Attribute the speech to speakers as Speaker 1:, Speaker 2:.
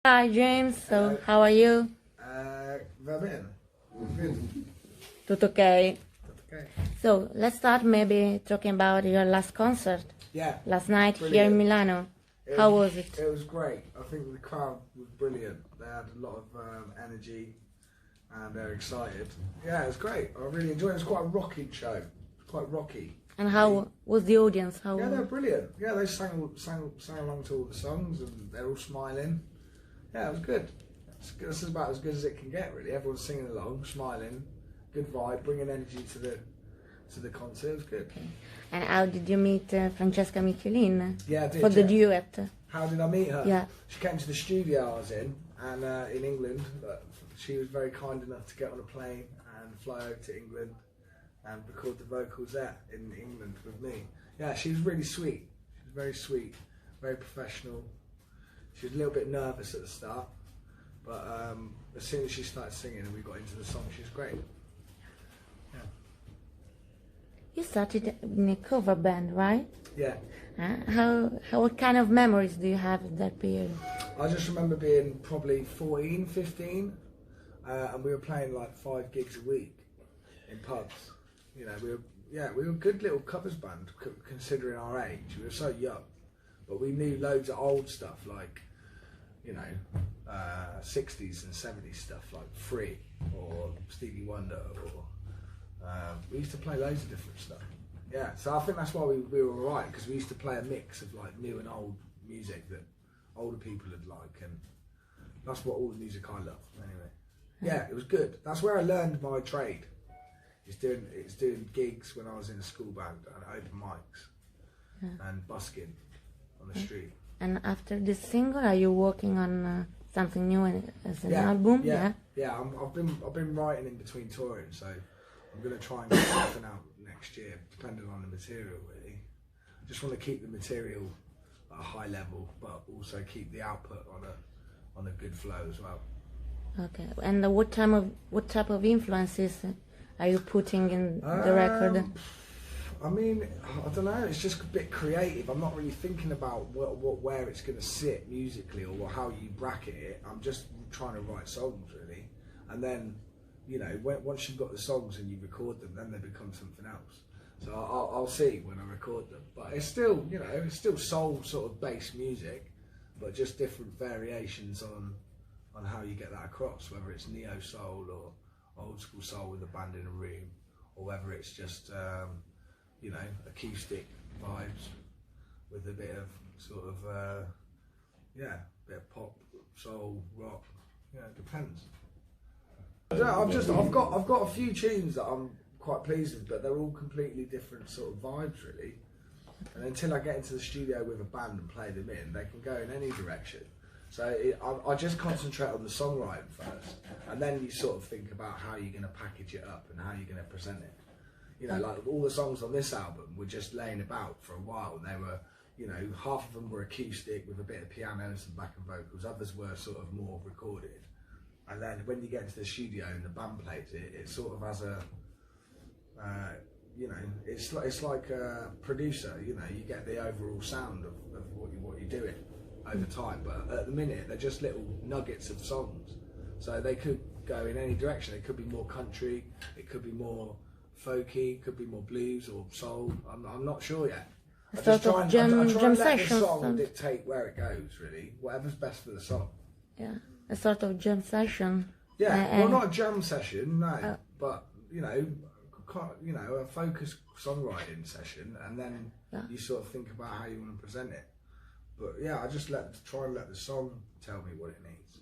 Speaker 1: Hi James, so how are you?
Speaker 2: Va bene. Good.
Speaker 1: Tutto okay?
Speaker 2: Okay.
Speaker 1: So let's start maybe talking about your last concert
Speaker 2: Yeah.
Speaker 1: last night here
Speaker 2: Brilliant.
Speaker 1: in Milano. How was it?
Speaker 2: It was great. I think the crowd was brilliant. They had a lot of energy and they're excited. Yeah, it was great. I really enjoyed it. It was quite a rocking show. Quite rocky.
Speaker 1: And how was the audience?
Speaker 2: Yeah, they're brilliant. Yeah, they sang along to all the songs and they're all smiling. Yeah, it was good. This is about as good as it can get, really. Everyone's singing along, smiling, good vibe, bringing energy to the concert. It was good.
Speaker 1: Okay. And how did you meet Francesca Michelin?
Speaker 2: Yeah, I did.
Speaker 1: For the duet?
Speaker 2: How did I meet her?
Speaker 1: Yeah.
Speaker 2: She came to the studio I was in, and in England. She was very kind enough to get on a plane and fly over to England and record the vocals there in England with me. Yeah, she was really sweet. She was very sweet, very professional. She was a little bit nervous at the start, but as soon as she started singing and we got into the song, she was great. Yeah.
Speaker 1: You started in a cover band, right?
Speaker 2: Yeah.
Speaker 1: What kind of memories do you have of that period?
Speaker 2: I just remember being probably 14, 15, and we were playing like 5 gigs a week in pubs. You know, we were a good little covers band considering our age. We were so young, but we knew loads of old stuff like, you know, 60s and 70s stuff like Free or Stevie Wonder, or we used to play loads of different stuff. Yeah, so I think that's why we were alright, because we used to play a mix of like new and old music that older people would like, and that's what all the music I love anyway. Yeah, it was good. That's where I learned my trade. It's doing gigs when I was in a school band and open mics and busking on the street.
Speaker 1: And after this single, are you working on something new as an album?
Speaker 2: Yeah. I've been writing in between touring, so I'm going to try and get something out next year, depending on the material. Really, I just want to keep the material at a high level, but also keep the output on a good flow as well.
Speaker 1: Okay. And what type of influences are you putting in the record?
Speaker 2: I mean, I don't know. It's just a bit creative. I'm not really thinking about where it's going to sit musically or how you bracket it. I'm just trying to write songs really, and then, you know, once you've got the songs and you record them, then they become something else. So I'll see when I record them. But it's still, you know, it's still soul sort of based music, but just different variations on how you get that across. Whether it's neo soul or old school soul with a band in a room, or whether it's just you know, acoustic vibes with a bit of sort of bit of pop, soul, rock. Yeah, it depends. I've got a few tunes that I'm quite pleased with, but they're all completely different sort of vibes really. And until I get into the studio with a band and play them in, they can go in any direction. So I just concentrate on the songwriting first, and then you sort of think about how you're going to package it up and how you're going to present it. You know, like all the songs on this album were just laying about for a while. They were, you know, half of them were acoustic with a bit of piano and some backing vocals. Others were sort of more recorded. And then when you get into the studio and the band plays it, it sort of has a, you know, it's like a producer. You know, you get the overall sound of what you're doing over time. But at the minute, they're just little nuggets of songs. So they could go in any direction. It could be more country. It could be more folky, could be more blues or soul. I'm not sure yet. I try and let the song dictate where it goes, really. Whatever's best for the song.
Speaker 1: Yeah, a sort of jam session.
Speaker 2: Yeah, well, not a jam session, no, but you know, a focused songwriting session, and then you sort of think about how you want to present it. But yeah, I just try and let the song tell me what it needs.